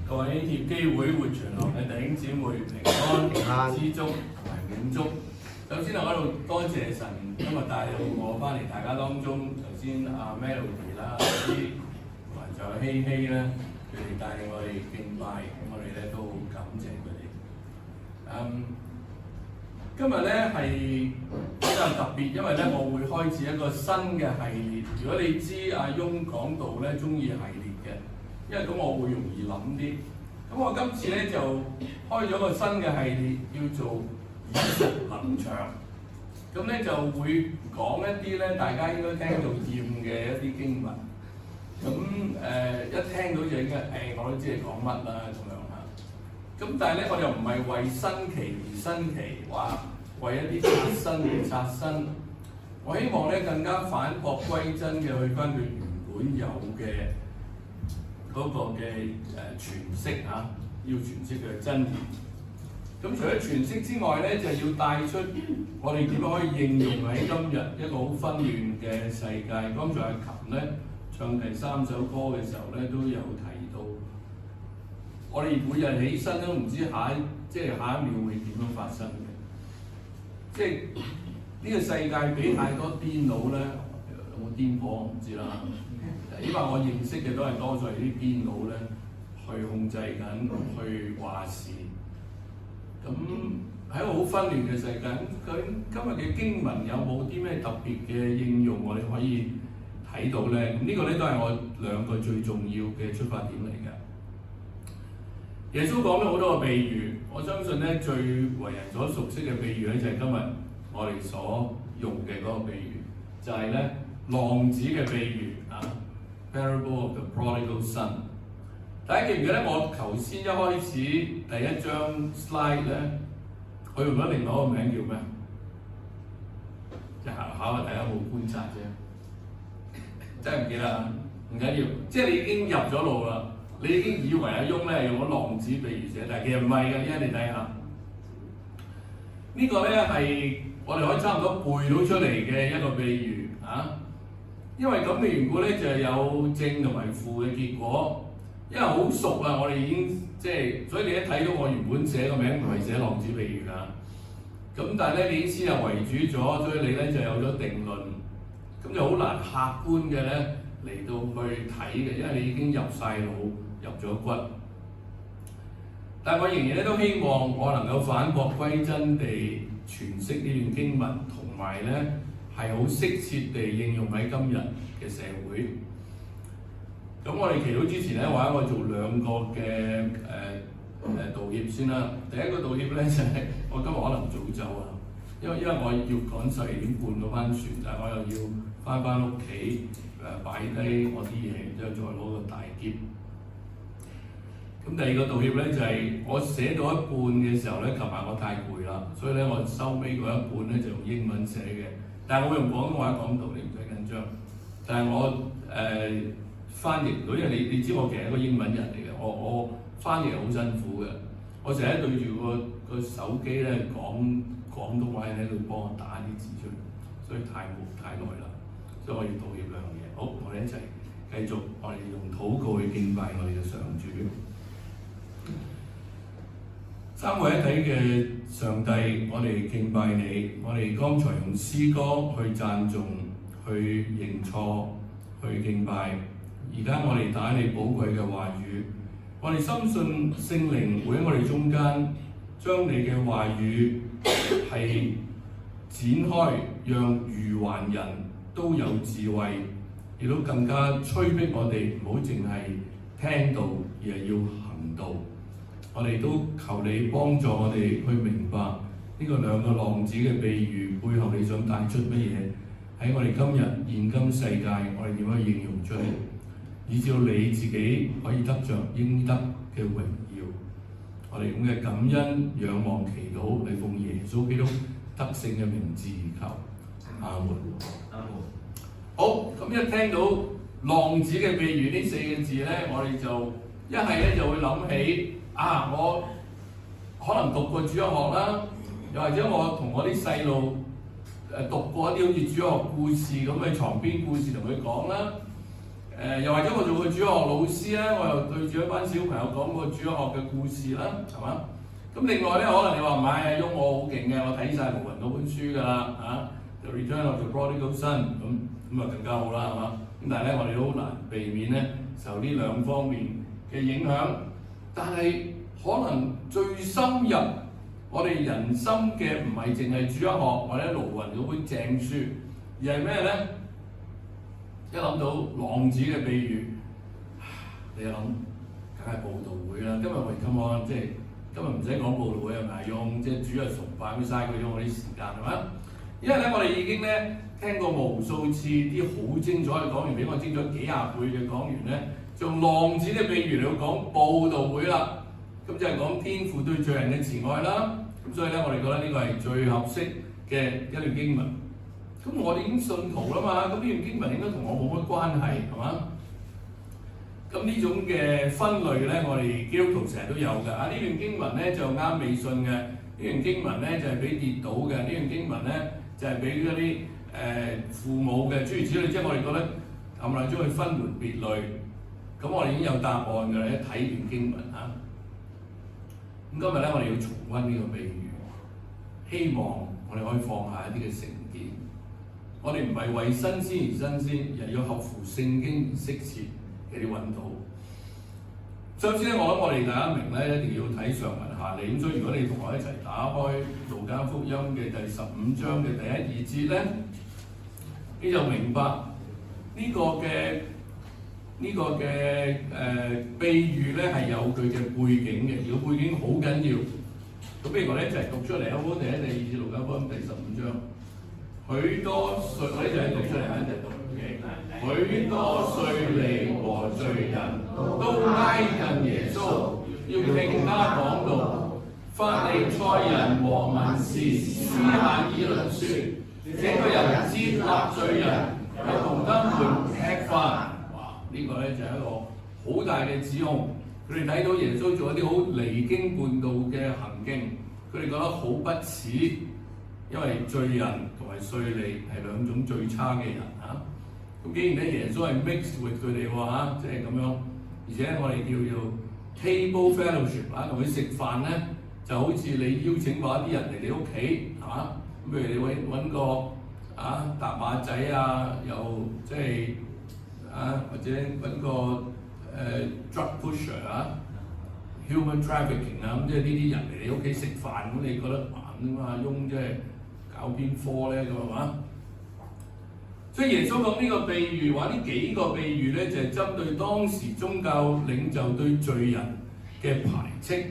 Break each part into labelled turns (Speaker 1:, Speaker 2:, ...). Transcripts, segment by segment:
Speaker 1: 各位協基會活泉堂嘅弟兄姊妹平安、知足同埋滿足。首先我喺度多謝神今日帶到我翻嚟大家當中。頭先阿 Melody 啦、同埋仲有希希咧，佢哋帶領我哋敬拜，咁我哋咧都好感謝佢哋。今日咧係比較特別，因為咧我會開始一個新嘅系列。如果你知阿翁講道咧中意系列嘅，因為咁我會容易諗啲。咁我今次咧就開咗個新嘅系列，叫做耳熟能詳。咁咧就會講一啲咧大家應該聽到厭嘅一啲經文。咁一聽到就應該我都知你講乜啦咁樣嚇。咁但係咧我又唔係為新奇而新奇，話為一啲刷新而刷新。我希望咧更加返璞歸真嘅去翻佢原本有嘅嗰個嘅詮釋嚇，要詮釋佢嘅真義。咁除咗詮釋之外咧，就要帶出我哋點樣可以應用喺今日一個好紛亂嘅世界。剛才阿琴咧唱第3首歌嘅時候咧，都有提到，我哋每日起身都唔知下一秒會點樣發生嘅。即係呢個世界俾太多癲佬咧，有冇癲火我唔知啦。因為我認識嘅都係多數係啲癲佬咧，去控制緊，去話事。咁喺一個好紛亂嘅世界，究竟今日嘅經文有冇啲咩特別嘅應用，我哋可以睇到咧？咁呢個咧都係我兩個最重要嘅出發點嚟嘅。耶穌講咗好多個比喻，我相信咧最為人所熟悉嘅比喻咧就係今日我哋所用嘅嗰個比喻，就係咧浪子嘅比喻啊。Parable of the Prodigal Son。大家記唔記得我頭先一開始第一張 slide 咧，我用咗另外一個名叫咩？即係考下大家有冇觀察啫，真係唔記得啊！唔緊要，即係你已經入咗路啦，你已經以為阿翁咧係用咗浪子比喻寫，但係其實唔係嘅，依家你睇下，呢個咧係我哋可以差唔多背到出嚟嘅一個比喻啊！因為咁嘅緣故咧，就係有正同埋負嘅結果。因為好熟啦，我哋已經所以你一睇到我原本寫個名唔係寫浪子比喻啦。咁但係咧，你已經先入為主咗，所以你咧就有咗定論。咁就好難客觀嘅咧嚟到去睇嘅，因為你已經入晒腦、入咗骨。但係我仍然咧都希望我能夠返璞歸真地詮釋呢段經文，同埋咧係好適切地應用喺今日嘅社會。咁我哋祈禱之前咧，我做兩個嘅道歉先啦。第一個道歉咧就係我今日可能早走啊，因為我要趕12點半嗰班船，但係我又要翻屋企擺低我啲嘢，然之後再攞個大篋。咁第二個道歉咧就係我寫到一半嘅時候咧，琴晚我太攰啦，所以咧我收尾嗰一半咧就用英文寫嘅，但係我會用廣東話講到，你唔使緊張。但係我翻譯唔到，因為你知我其實係一個英文人嚟嘅，我翻譯係好辛苦嘅。我成日對住個手機咧講廣東話，喺度幫我打啲字出嚟，所以太耐啦，所以我要道歉兩樣嘢。好，我哋一齊繼續，我哋用禱告去敬拜我哋嘅上主。三位一體嘅上帝，我哋敬拜你。我哋剛才用詩歌去讚頌、去認錯、去敬拜。而家我哋打你寶貴嘅話語，我哋深信聖靈會喺我哋中間，將你嘅話語係展開，讓愚頑人都有智慧，亦都更加催逼我哋唔好淨係聽道，而係要行道。我哋都求你幫助我哋去明白呢個兩個浪子嘅比喻背後你想帶出乜嘢，喺我哋今日現今世界，我哋點樣應用出嚟，以至到你自己可以得着應得嘅榮耀。我哋咁嘅感恩、仰望、祈禱，你奉耶穌基督得勝嘅名字而求。阿門。阿門。好，咁一聽到浪子嘅比喻呢4個字咧，我哋就一係咧就會諗起我可能讀過主日學啦，又或者我同我啲細路讀過一啲好似主日學故事咁嘅床邊故事同佢講啦。又或者我做個主學老師咧，我又對住一班小朋友講個主學嘅故事啦，係嘛？咁另外咧，可能你話唔係啊，翁我好勁嘅，我睇晒《無雲》嗰本書㗎啦，嚇《The Return of the Prodigal Son》咁更加好啦，係嘛？咁但係咧，我哋都好難避免咧受呢兩方面嘅影響，但係可能最深入我哋人心嘅唔係淨係主日學或者盧雲嗰本正書，而係咩咧？一諗到浪子嘅比喻，你諗梗係佈道會啦。今日喂 come on， 即係今日唔使講佈道會係咪？用即係主日崇拜咁嘥佢咗我啲時間係嘛？因為咧我哋已經咧聽過無數次啲好精彩嘅講員，比我精彩幾廿倍嘅講員咧，用浪子嘅比喻嚟講佈道會啦。咁就係講天父對罪人嘅慈愛啦。咁所以咧我哋覺得呢個係最合適嘅一段經文。咁我哋已經信徒啦嘛，咁呢段經文應該同我冇乜關係係嘛？咁呢種嘅分類咧，我哋基督徒成日都有㗎。呢段經文咧就啱未信嘅，呢段經文咧就係俾跌倒嘅，呢段經文咧就係俾嗰啲父母嘅諸如此類，即係我哋覺得冚唪唥將佢分門別類。咁我哋已經有答案㗎啦，一睇段經文嚇。咁今日咧我哋要重溫呢個比喻，希望我哋可以放下一啲嘅成見。我哋唔係為新鮮而新鮮，而係要合乎聖經而適切嘅啲揾到。首先咧，我諗我哋大家明咧，一定要睇上文下理。咁所以如果你同我一齊打開路加福音嘅第15章嘅第1、2節咧，你就明白呢個嘅比喻咧係有佢嘅背景嘅，而個背景好緊要。咁不如我哋一齊讀出嚟好唔好？第1、第2節路加福音第15章。許多稅，我哋就係讀出嚟，一齊讀。許多稅吏和罪人都挨近耶穌，要聽他講道。法利賽人和文士私下議論說：這個人接納罪人，又同他們吃飯。哇！呢個咧就係一個好大嘅指控。佢哋睇到耶穌做一啲好離經叛道嘅行徑，佢哋覺得好不齒。因為罪人同埋稅吏係兩種最差嘅人嚇，咁既然咧耶穌係 mixed with 佢哋喎嚇，即係咁樣，而且我哋叫做 table fellowship 啊，同佢食飯咧就好似你邀請某一啲人嚟你屋企係嘛，咁譬如你揾個搭馬仔啊，又即係或者揾個drug pusher human trafficking 咁即係呢啲人嚟你屋企食飯，咁你覺得阿翁即係搞邊科咧咁係嘛？所以耶穌講呢個比喻，話呢幾個比喻咧就係針對當時宗教領袖對罪人嘅排斥。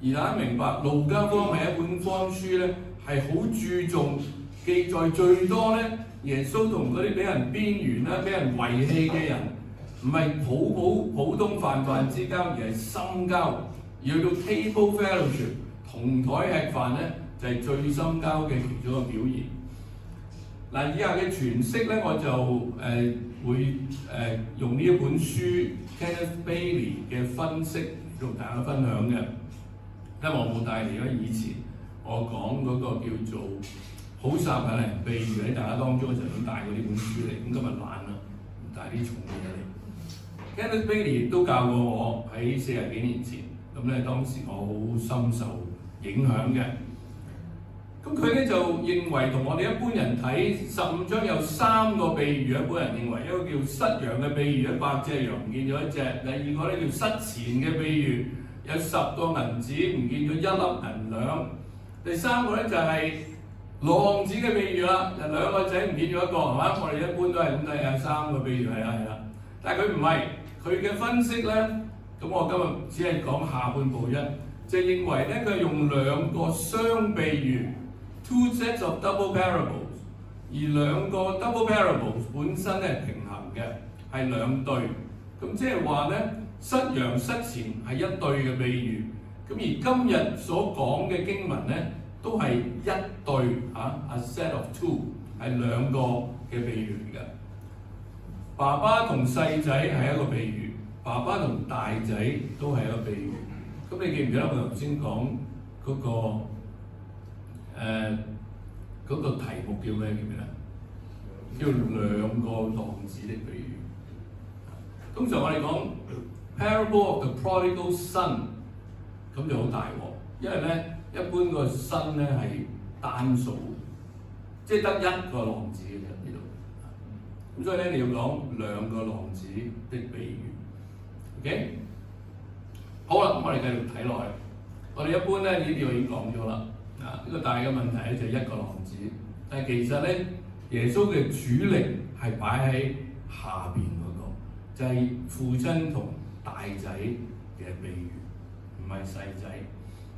Speaker 1: 而大家明白，路加福音係一本福音書咧，係好注重記載最多咧，耶穌同嗰啲俾人邊緣啦、俾人遺棄嘅人，唔係普通泛之交，而係深交，而去到 table fellowship 同台吃飯咧。就係最深交嘅其中一個表現。嗱，以下嘅詮釋咧，我就會用呢一本書 Kenneth Bailey 嘅分析同大家分享嘅。因為我冇帶嚟咗以前我講嗰個叫做好撒瑪利人比喻喺大家當中嘅時候，都帶過呢本書嚟。咁今日懶啦，唔帶啲重嘅嘢嚟。Kenneth Bailey 亦都教過我喺40幾年前，咁咧當時我好深受影響嘅。咁佢咧就認為同我哋一般人睇15章有3個比喻，一般人認為一個叫失羊嘅比喻，100隻羊唔見咗1隻；第二個咧叫失錢嘅比喻，有10個銀子唔見咗1粒銀兩；第三個咧就係浪子嘅比喻啦，就2個仔唔見咗1個係嘛？我哋一般都係咁睇3個比喻係啦，但係佢唔係，佢嘅分析咧，咁我今日只係講下半部啫，就認為咧佢係用2個雙比喻。Two sets of double parables， 而2個 double parables 本身係平衡嘅，係2對。咁即係話咧，失羊失錢係1對嘅比喻。咁而今日所講嘅經文咧，都係1對a set of two 係2個嘅比喻嚟嘅。爸爸同細仔係一個比喻，爸爸同大仔都係一個比喻。咁你記唔記得我頭先講嗰個？嗰個題目叫咩？叫咩咧？叫2個浪子的比喻。通常我哋講 parable of the prodigal son， 咁就好大鑊，因為咧一般個 son 咧係單數，即係得一個浪子嘅啫呢度。咁所以咧你要講兩個浪子的比喻 ，OK？ 好啦，咁我哋繼續睇落去。我哋一般咧呢啲我已經講咗啦，呢個大嘅問題咧就係一個浪子，但係其實咧耶穌嘅主力係擺喺下邊嗰個，就係父親同大仔嘅比喻，唔係細仔。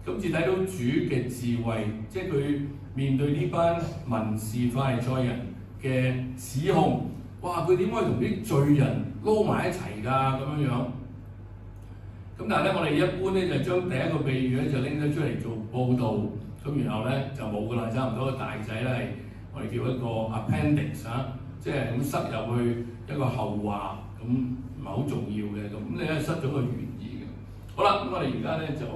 Speaker 1: 咁至睇到主嘅智慧，即係佢面對呢班文士法利賽人嘅指控，哇！佢點可以同啲罪人撈埋一齊㗎咁樣樣？咁但係咧，我哋一般咧就將第一個比喻咧就拎咗出嚟做報導，咁然後咧就冇㗎啦，差唔多個大仔咧係我哋叫一個 appendix 即係咁塞入去一個後話，咁唔係好重要嘅，咁你咧失咗個原意嘅。好啦，咁我哋而家咧就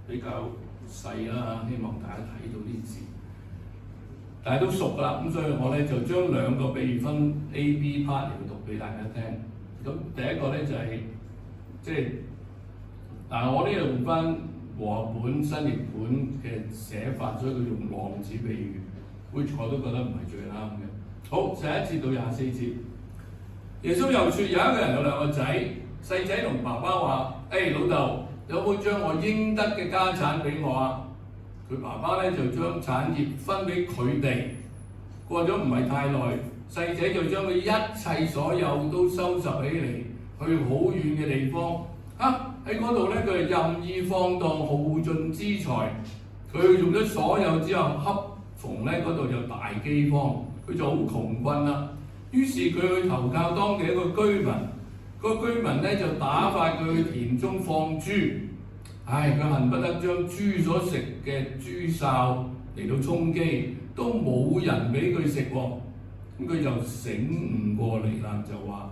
Speaker 1: 比較細啦，希望大家睇到啲字，大家都熟㗎啦，咁所以我咧就將兩個比喻分 A、B part 嚟讀俾大家聽。咁第一個咧就係、即係我呢度用翻和合本新譯本嘅寫法，所以佢用浪子比喻，我都覺得唔係最啱嘅。好，11節到24節，耶穌又説：有一個人有兩個仔，細仔同爸爸話：老豆，有冇將我應得嘅家產俾我啊？佢爸爸咧就將產業分俾佢哋。過咗唔係太耐，細仔就將佢一切所有都收拾起嚟，去好遠嘅地方。喺嗰度咧，佢任意放蕩，耗盡資財。佢用咗所有之後，恰逢咧嗰度就大饑荒，佢就好窮困啦。於是佢去投靠當地一個居民，個居民咧就打發佢去田中放豬。佢恨不得將豬所食嘅豬潲嚟到充飢，都冇人俾佢食喎。咁佢就醒悟過嚟啦，就話：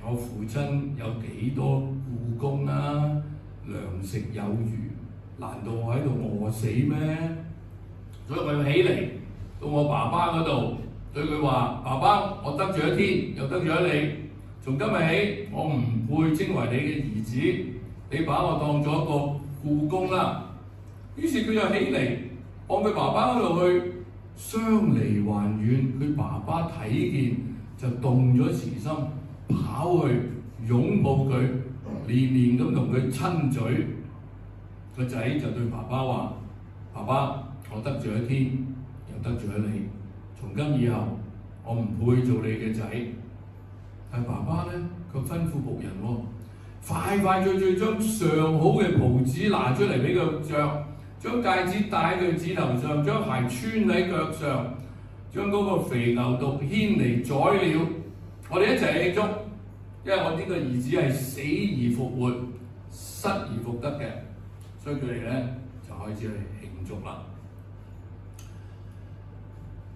Speaker 1: 我父親有幾多僱工啊，糧食有餘，難道我喺度餓死咩？所以我要起嚟到我爸爸嗰度，對佢話：爸爸，我得罪咗天，又得罪咗你，從今日起，我唔配稱為你嘅兒子，你把我當咗一個僱工啦。於是佢就起嚟往佢爸爸嗰度去，相離還遠。佢爸爸睇見就動咗慈心，跑去擁抱佢，連連咁同佢親嘴。個仔就對爸爸話：爸爸，我得罪咗天，又得罪咗你，從今以後我唔配做你嘅仔。但爸爸咧，佢吩咐僕人快快脆脆將上好嘅袍子拿出嚟俾佢着，將戒指戴喺佢指頭上，將鞋穿喺腳上，將嗰個肥牛犢牽嚟宰了。我哋一齊慶祝，因為我呢個兒子係死而復活、失而復得嘅，所以佢哋咧就開始去慶祝啦。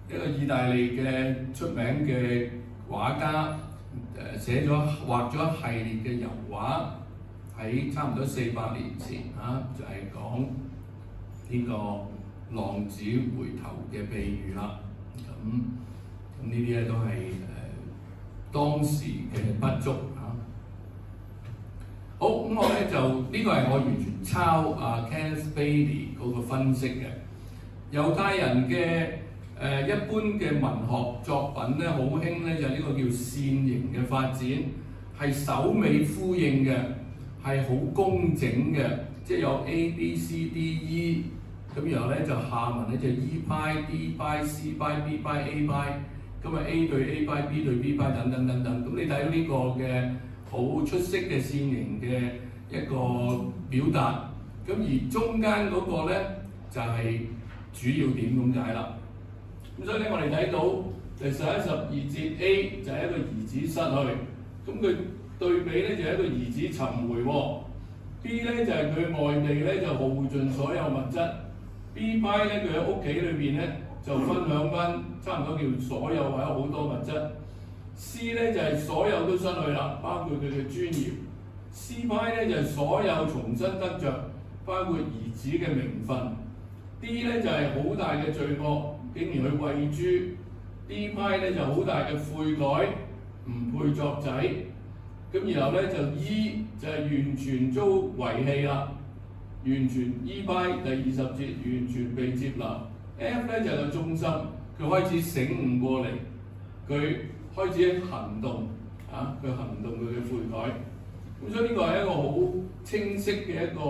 Speaker 1: 一個意大利嘅出名嘅畫家畫咗一系列嘅油畫，喺差唔多400年前就係講呢個浪子回頭嘅比喻啦。咁呢啲咧都係當時嘅不足好，咁我咧就呢個係我完全抄Kenneth Bailey 嗰個分析嘅。猶太人嘅一般嘅文學作品咧，好興咧就呢個叫線形嘅發展，係首尾呼應嘅，係好工整嘅，即係有 A B C D E， 咁然後咧就下文咧就 E 派 D 派 C 派 B 派 A 派，咁啊 A 對 A 派 B 對 B 派等等等等，咁你睇到呢個嘅好出色嘅線形嘅一個表達，咁而中間嗰個咧就係主要點咁解啦。咁所以咧，我哋睇到第11、12節 A 就係一個兒子失去，咁佢對比咧就係一個兒子尋回喎。B 咧就係佢外地咧就耗盡所有物質。B 派咧佢喺屋企裏邊咧就分享翻差唔多叫所有或者好多物質。C 咧就係所有都失去啦，包括佢嘅尊嚴。C 派咧就係所有重新得着，包括兒子嘅名分。D 咧就係好大嘅罪惡，竟然去餵豬。D 派咧就好大嘅悔改唔配作仔。咁然後咧就 E 就係完全遭遺棄啦，完全 E by 第20節完全被接納。F 咧就係個忠心，佢開始醒悟過嚟，佢開始行動佢行動佢嘅悔改。咁所以呢個係一個好清晰嘅一個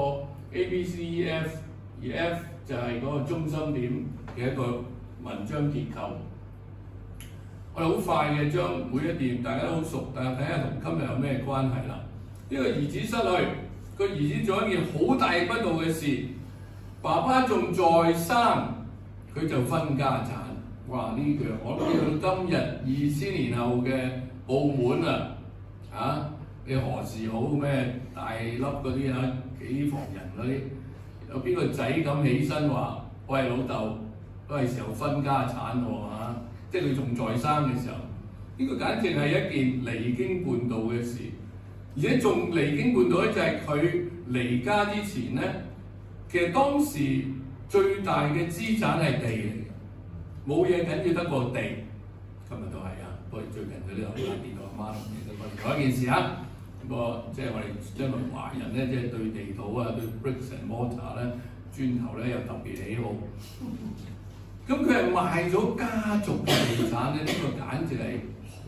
Speaker 1: A、B、C、E、F， 而 F 就係嗰個中心點嘅一個文章結構。我哋好快嘅將每一段大家都好熟，但係睇下同今日有咩關係啦。呢個兒子失去，個兒子做一件好大不道嘅事，爸爸仲在生，佢就分家產。哇！呢句我諗到今日2000年後嘅澳門你何時好咩大粒嗰啲幾房人嗰啲，有邊個仔咁起身話：喂，老豆，都係時候分家產喎即係佢仲在生嘅時候，呢個簡直係一件離經叛道嘅事，而且仲離經叛道咧就係佢離家之前咧，其實當時最大嘅資產係地嚟嘅，冇嘢緊要得過地。今日都係不過最近佢呢度見到阿媽同你都講一件事不過即係我哋因為華人咧，即係對地土對 bricks and mortar 咧，磚頭咧又特別喜好。咁佢係賣咗家族嘅地產咧，呢個簡直係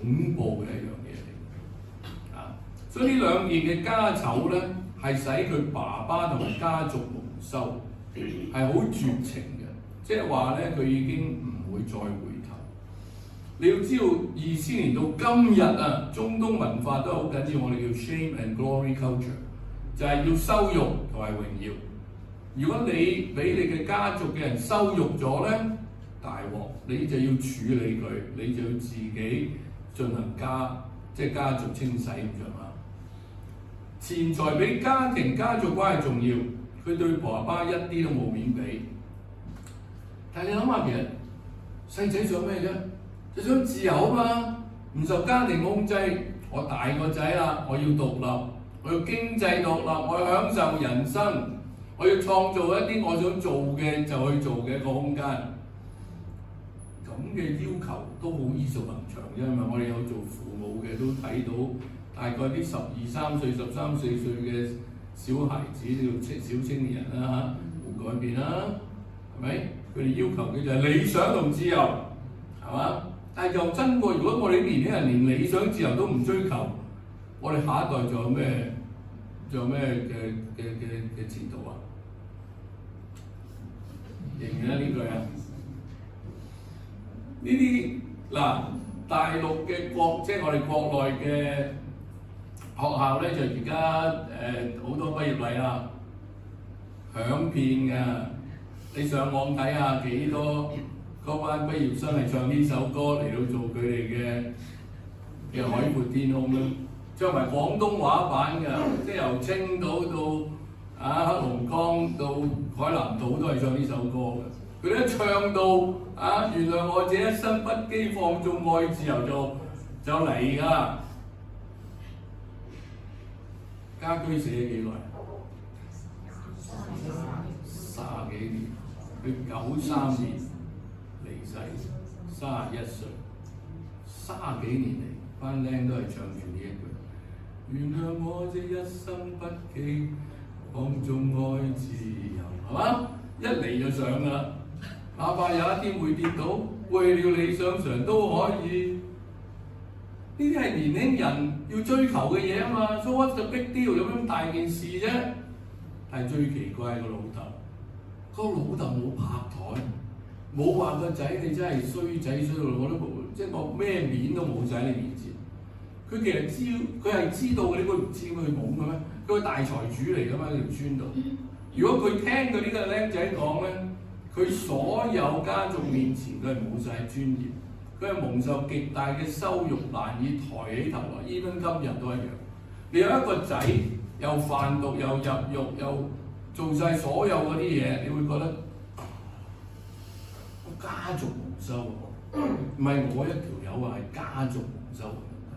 Speaker 1: 恐怖嘅一樣嘢嚟。所以呢兩件嘅家醜咧，係使佢爸爸同埋家族蒙羞，係好絕情嘅。即係話咧，佢已經唔會再回頭。你要知道2000年到今日中東文化都好緊要，我哋叫 shame and glory culture， 就係要羞辱同埋榮耀。如果你俾你嘅家族嘅人羞辱咗咧，大鑊，你就要處理佢，你就要自己進行家族清洗咁樣錢財比家庭家族關係重要，佢對爸爸一啲都冇面俾。但係你諗下，其實細仔想咩啫？就想自由嘛，唔受家庭控制。我大個仔啦，我要獨立，我要經濟獨立，我要享受人生，我要創造一啲我想做嘅就去做嘅一個空間。咁嘅要求都好耳熟能詳，因為我哋有做父母嘅都睇到，大概啲12、13歲、13、14歲嘅小孩子叫小青年人冇改變係咪？佢哋要求嘅就係理想同自由，係嘛？但係又真過，如果我哋年輕人連理想自由都唔追求，我哋下一代仲有咩嘅前途認唔認得呢句呢啲大陸嘅即係我哋國內嘅學校咧，就而家好多畢業禮響遍㗎。你上網睇下幾多嗰班畢業生係唱呢首歌嚟到做佢哋嘅海闊天空啦，唱埋廣東話版㗎，即係由青島到黑龍江到海南島都係唱呢首歌嘅。佢哋一唱到原諒我這一生不羈放縱愛自由就嚟㗎。家居寫咗幾耐？30幾年。佢93年離世，31歲，30幾年嚟，班僆都係唱住呢一句：原諒我這一生不羈放縱愛自由，係嘛？一嚟就上㗎啦。哪怕有一天會跌倒，為了理想常都可以。呢啲係年輕人要追求嘅嘢啊嘛。So what's the big deal？有咩咁大件事啫？但係最奇怪個老豆。個老豆冇拍台，冇話個仔你真係衰仔衰到我都冇，即係我咩面都冇晒喺你面前。佢其實佢係知道嘅，你會唔知佢懵嘅咩？佢係大財主嚟㗎嘛，呢條村度。如果佢聽佢呢個僆仔講咧，佢所有家族面前佢係冇晒尊嚴，佢係蒙受極大嘅羞辱，難以抬起頭來。even今日都一樣。你有一個仔又販毒又入獄又做晒所有嗰啲嘢，你會覺得個家族蒙羞唔係我一條友係家族蒙羞嘅問題。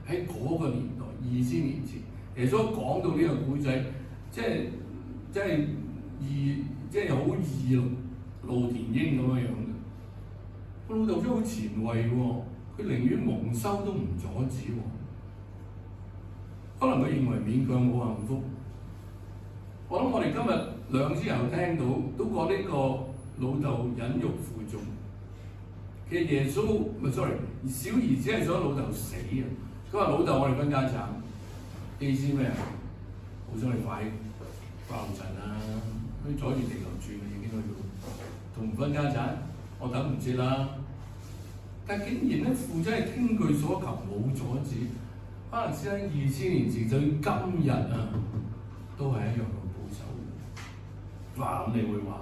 Speaker 1: 喺嗰個年代2000年前，耶穌講到呢個古仔，即係好義怒填膺咁樣嘅。個老豆真係好前衞喎，佢寧願蒙羞都唔阻止喎。可能佢認為勉強冇幸福。我諗我哋今日兩之後聽到，都覺呢個老豆忍辱負重。其實耶穌小兒子係想老豆死啊！佢話老豆，我哋分家產，意思咩啊？好想你快爆塵啊！佢阻住地球轉已經去到，同唔分家產，我等唔切啦。但竟然咧，父親係聽佢所求，冇阻止。可能先喺2000年前，就今日啊，都係一樣咁保守。哇！咁你會話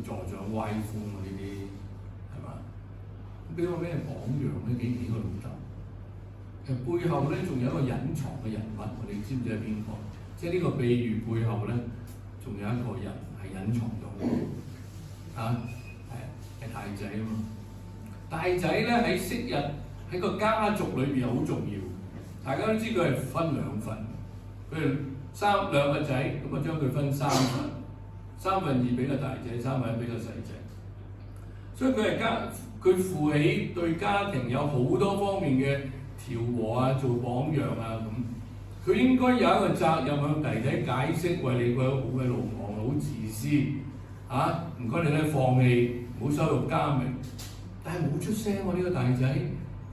Speaker 1: 助長歪風啊？呢啲係嘛？俾個咩榜樣咧？幾個老豆？其實背後咧仲有一個隱藏嘅人物，我哋知唔知係邊個？即係呢個比喻背後咧，仲有一個人係隱藏咗嘅。係大仔啊嘛！大仔咧喺昔日喺個家族裏邊好重要。大家都知佢係分兩份，佢係兩個仔，咁啊將佢分3份，2/3俾個大仔，1/3俾個細仔。所以佢係佢負起對家庭有好多方面嘅調和啊，做榜樣啊咁。佢應該有一個責任向弟弟解釋，喂，你個好鬼魯莽，好自私嚇，唔該你咧放棄，唔好羞辱家名。但係冇出聲喎，呢個大仔，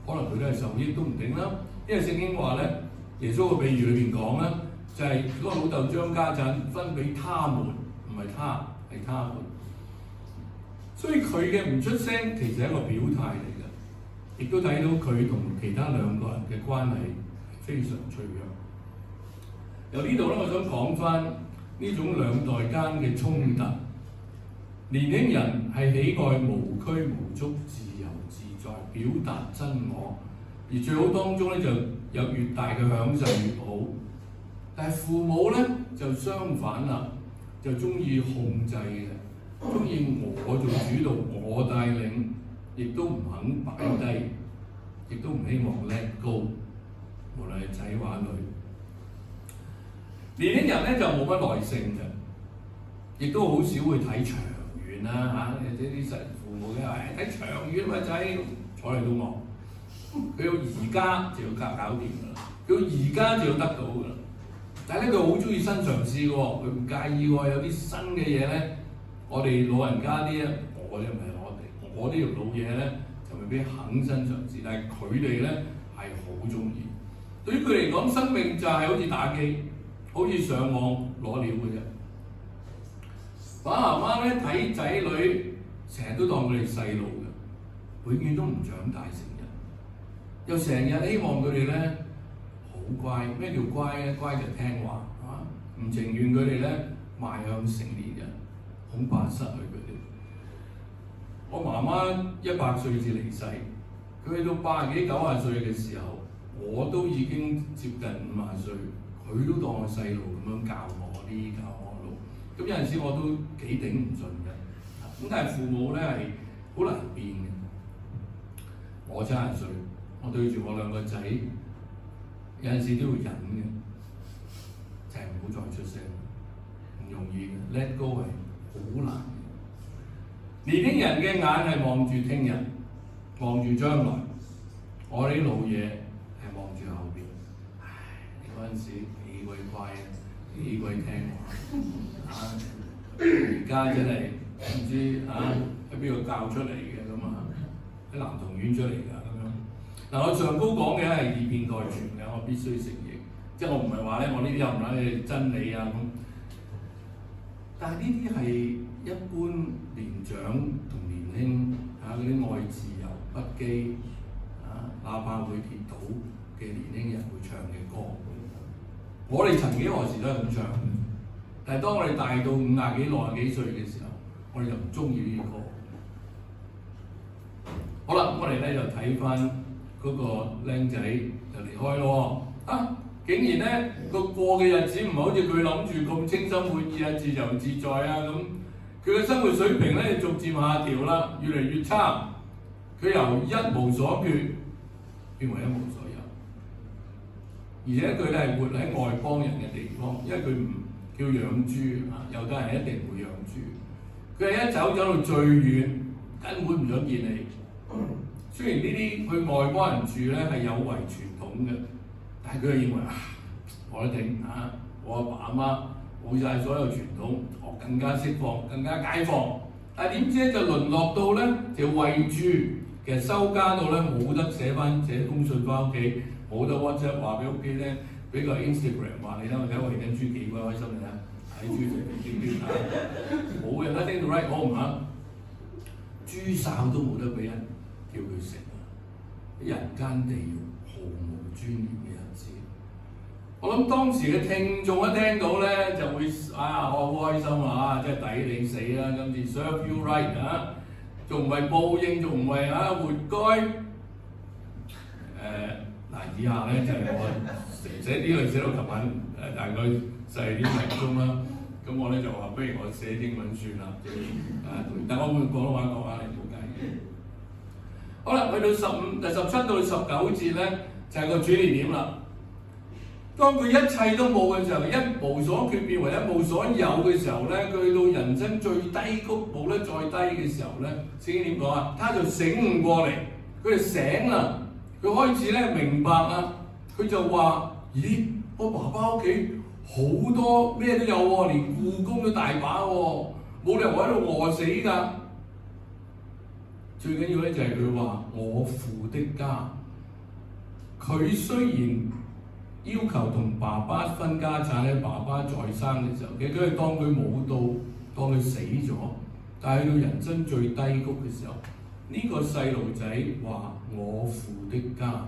Speaker 1: 可能佢都係受益都唔定啦。因為聖經話咧，耶穌個比喻裏邊講咧，就係嗰個老豆將家產分俾他們，唔係他，係他們。所以佢嘅唔出聲，其實係一個表態嚟嘅，亦都睇到佢同其他兩個人嘅關係非常脆弱。由呢度咧，我想講翻呢種兩代間嘅衝突。年輕人係喜愛無拘無束、自由自在，表達真我。而最好當中咧，就有越大嘅享受越好。但係父母咧就相反啦，就中意控制嘅，中意我做主導，我帶領，亦都唔肯擺低，亦都唔希望 let go。無論係仔或女，年輕人咧就冇乜耐性嘅，亦都好少會睇長遠啦嚇。或者啲父母嘅話睇長遠咪仔坐嚟都望。佢要而家就要搞掂㗎啦，佢要而家就要得到㗎啦。但係咧，佢好中意新嘗試嘅喎，佢唔介意喎。有啲新嘅嘢咧，我哋老人家啲咧，我咧唔係我呢條老嘢咧就未必肯新嘗試，但係佢哋咧係好中意。對於佢嚟講，生命就係好似打機，好似上網攞料嘅啫。爸爸媽媽咧睇仔女，成日都當佢哋細路嘅，永遠都唔長大成。又成日希望佢哋咧好乖，咩叫乖咧？乖就聽話，係嘛？唔情願佢哋咧邁向成年人，恐怕失去佢哋。我媽媽100歲至離世，佢去到80幾90歲嘅時候，我都已經接近50歲，佢都當我細路咁樣教我啲教我路。咁有陣時我都幾頂唔順嘅。咁但係父母咧係好難變嘅。我70歲。我對住我兩個仔，有陣時都要忍嘅，就係唔好再出聲，唔容易嘅。Let go 係好難嘅。年輕人嘅眼係望住聽日，望住將來。我哋啲老嘢係望住後邊。唉，你嗰陣時幾鬼乖啊，幾鬼聽話啊！而家真係唔知啊喺邊度教出嚟嘅咁啊，喺男童院出嚟㗎。嗱，我上高講嘅係以偏概全嘅，我必須承認，即係我唔係話咧，我呢啲又唔係真理啊咁。但係呢啲係一般年長同年輕嗰啲愛自由不羈哪怕會跌倒嘅年輕人會唱嘅歌。我哋曾幾何時都係咁唱嘅，但係當我哋大到50幾、60幾歲嘅時候，我哋就唔中意呢啲歌。好啦，我哋咧就睇翻。嗰個僆仔就離開咯竟然咧個過嘅日子唔係好似佢諗住咁清心滿意啊、自由自在啊咁，佢嘅生活水平咧逐漸下調啦，越嚟越差。佢由一無所缺變為一無所有，而且佢咧係活喺外邦人嘅地方，因為佢唔叫養豬猶太人一定唔會養豬。佢係一走到最遠，根本唔想見你。雖然呢啲去外邦人住咧係有違傳統嘅，但係佢係認為我一定我阿爸阿媽冇晒所有傳統，我更加釋放，更加解放。但係點知咧就淪落到咧就為住，其實收家到咧冇得寫封信翻屋企，冇得 WhatsApp 話俾屋企咧，俾個 Instagram 話你睇我餵緊豬幾鬼開心你睇，睇豬食邊冇人一聽到 right 我唔肯，豬手都冇得俾人叫佢食啊！人間地獄毫無尊嚴嘅日子。我諗當時嘅聽眾一聽到咧就會我好開心即係抵你死啦！今次 serve you right 仲唔係報應，仲唔係活該？以下咧就係我寫呢個寫到琴晚大概12點零鐘啦。咁我咧就話不如我寫英文算啦，但我會廣東話講你唔好介意。好啦，去到17到19節咧就係個轉捩點啦。當佢一切都冇嘅時候，一無所缺變為一無所有嘅時候咧，佢去到人生最低谷冇得再低嘅時候咧，聖經點講他就醒悟過嚟，佢就醒啦，佢開始咧明白佢就話：咦，我爸爸屋企好多咩都有喎，連故宮都大把喎，冇理由我喺度餓死㗎。最緊要咧就係佢話：我父的家，佢雖然要求同爸爸分家產咧，爸爸在生嘅時候，其實佢係當佢冇到，當佢死咗。但係去到人生最低谷嘅時候，呢個細路仔話：我父的家。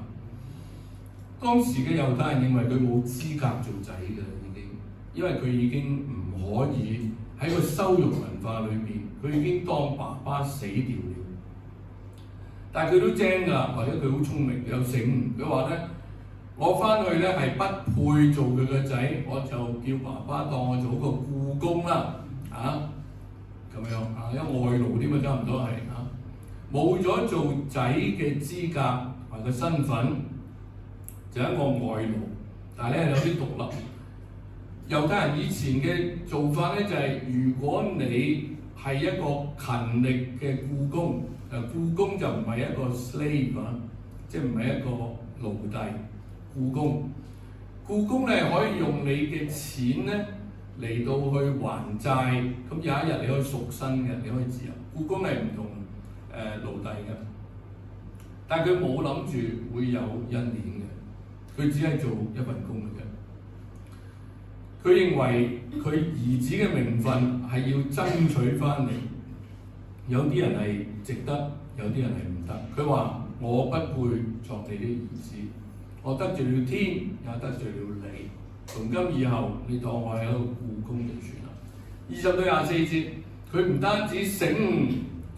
Speaker 1: 當時嘅猶太人認為佢冇資格做仔嘅已經，因為佢已經唔可以喺個羞辱文化裏邊，佢已經當爸爸死掉了。但係佢都精㗎，或者佢好聰明有醒悟，佢話咧：我翻去咧係不配做佢嘅仔，我就叫爸爸當我做個僱工啦，咁樣因為外勞添啊，差唔多係冇咗做仔嘅資格或者身份，就一個外勞。但係咧有啲獨立。猶太人以前嘅做法咧就係、如果你係一個勤力嘅僱工，僱工就唔係一個 slave 即係唔係一個奴隸。僱工咧可以用你嘅錢咧嚟到去還債，咁有一日你可以贖身嘅，你可以自由。僱工係唔同奴隸嘅，但係佢冇諗住會有恩典嘅，佢只係做一份工嘅啫。佢認為佢兒子嘅名分係要爭取翻嚟，有啲人係值得，有啲人係唔得。佢話：我不配作你啲兒子。我得罪了天，也得罪了你。從今以後，你當我係一個僱工就算啦。20到24節，佢唔單止醒悟，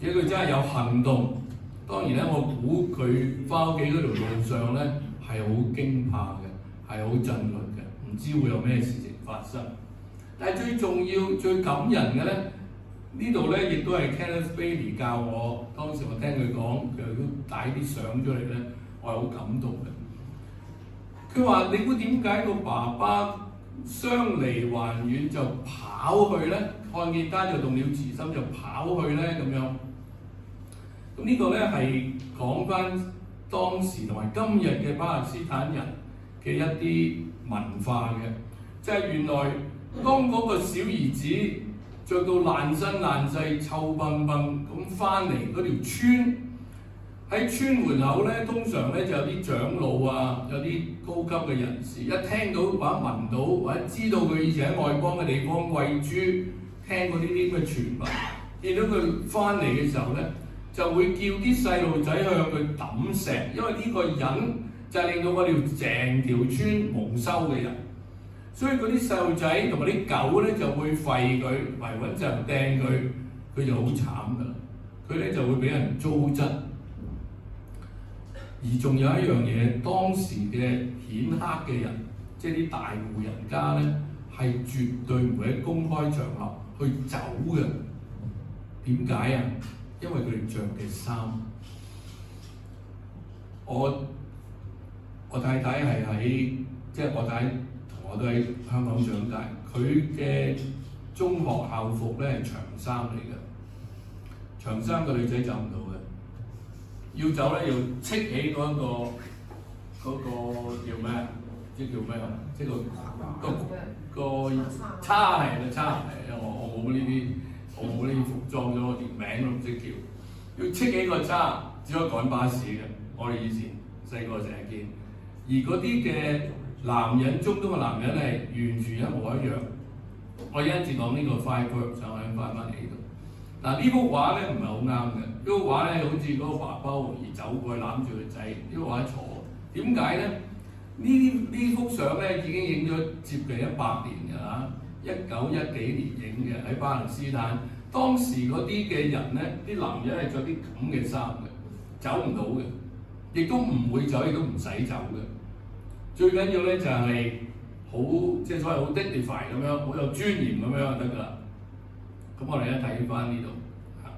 Speaker 1: 而且佢真係有行動。當然咧，我估佢翻屋企嗰條路上咧係好驚怕嘅，係好震慄嘅，唔知會有咩事情發生。但係最重要、最感人嘅咧，呢度咧亦都係 Kenneth Bailey 教我。當時我聽佢講，佢都帶啲相出嚟咧，我係好感動嘅。佢話：你估點解個爸爸相離還遠就跑去咧？看見他就動了慈心就跑去咧咁樣。咁呢個咧係講翻當時同埋今日嘅巴勒斯坦人嘅一啲文化嘅，即係原來當嗰個小兒子着到爛身爛世、臭崩崩咁翻嚟嗰條村。喺村門口咧，通常咧就有啲長老有啲高級嘅人士，一聽到或者聞到或者知道佢以前喺外邦嘅地方餵豬，聽過呢啲咁嘅傳聞，見到佢翻嚟嘅時候咧，就會叫啲細路仔向佢抌石，因為呢個人就係令到我哋成條村蒙羞嘅人，所以嗰啲細路仔同埋啲狗咧就會吠佢，維穩就掟佢，佢就好慘㗎啦，佢咧就會俾人糟質。而仲有一樣嘢，當時嘅顯赫嘅人，即係啲大戶人家咧，係絕對唔會喺公開場合去走嘅。點解啊？因為佢哋着嘅衫。我太太係喺，即係我太太同我都喺香港長大，佢嘅中學校服咧係長衫嚟嘅，長衫個女仔走唔到嘅。要走咧要戚起嗰個叫咩啊？即叫咩啊？即個叉係啦，叉係我冇呢啲，我冇呢啲服裝咗，連名都唔識叫。要戚起個叉，只可以趕巴士嘅。我哋以前細個成日見，而嗰啲嘅男人，中東嘅男人係完全一模一樣。我一陣講呢個 five verbs，我想翻嚟呢度。嗱呢幅畫咧唔係好啱嘅，呢幅畫咧好似嗰個爸爸好容易走過去攬住個仔，呢幅畫錯。點解咧？呢幅相咧已經影咗接近100年㗎啦，1910幾年影嘅喺巴勒斯坦。當時嗰啲嘅人咧，啲男人係着啲咁嘅衫嘅，走唔到嘅，亦都唔會走，亦都唔使走嘅。最緊要咧就係好即係所謂好 dignified 咁樣，好有尊嚴咁樣就得㗎啦。咁我哋一睇翻呢度嚇，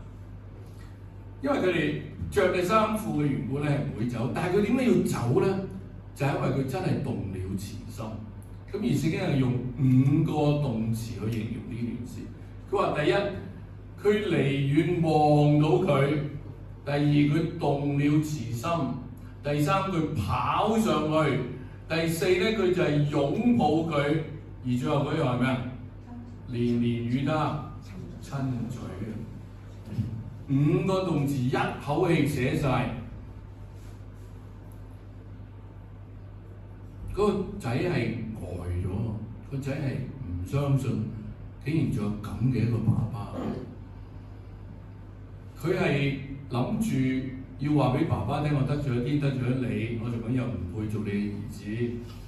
Speaker 1: 因為佢哋着嘅衫褲嘅原本咧係唔會走，但係佢點解要走咧？就係因為佢真係動了慈心。咁而聖經係用5個動詞去形容呢件事。佢話第一，佢離遠望到佢；第二，佢動了慈心；第三，佢跑上去；第四咧，佢就係擁抱佢；而最後嗰樣係咩啊？連連與他親嘴，5個動詞一口氣寫晒。嗰個仔係呆咗，個仔係唔相信，竟然仲有咁嘅一個爸爸。佢係諗住要話俾爸爸聽，我得罪咗啲，得罪咗你，我仲咁又唔配做你嘅兒子，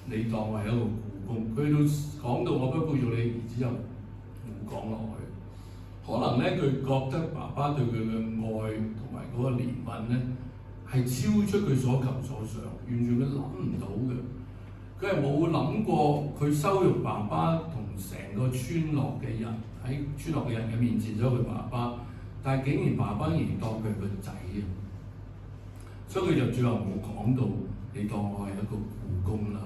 Speaker 1: 你當我係一個僱工。佢到講到我不配做你嘅兒子，又唔講落去。可能咧，佢覺得爸爸對佢嘅愛同埋嗰個憐憫咧，係超出佢所求所想，完全佢諗唔到嘅。佢係冇諗過佢羞辱爸爸同成個村落嘅人，喺村落嘅人嘅面前羞辱佢爸爸，但係竟然爸爸仍然當佢係個仔啊！所以佢就最後冇講到你當我係一個僱工啦。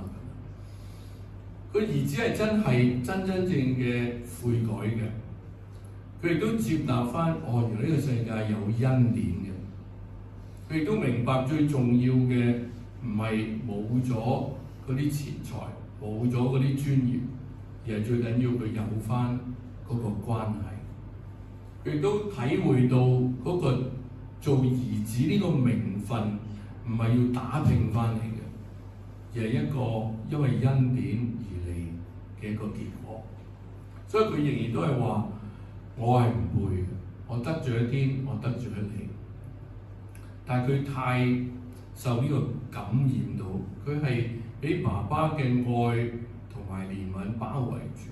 Speaker 1: 佢兒子係真正嘅悔改嘅，佢亦都接納翻原來呢個世界有恩典嘅。佢亦都明白最重要嘅唔係冇咗嗰啲錢財，冇咗嗰啲尊嚴，而係最緊要佢有翻嗰個關係。佢亦都體會到嗰個做兒子呢個名分唔係要打拼翻嚟嘅，而係一個因為恩典而嚟嘅一個結果。所以佢仍然都係話：我係唔配嘅，我得罪咗天，我得罪咗你。但係佢太受呢個感染到，佢係俾爸爸嘅愛同埋憐憫包圍住，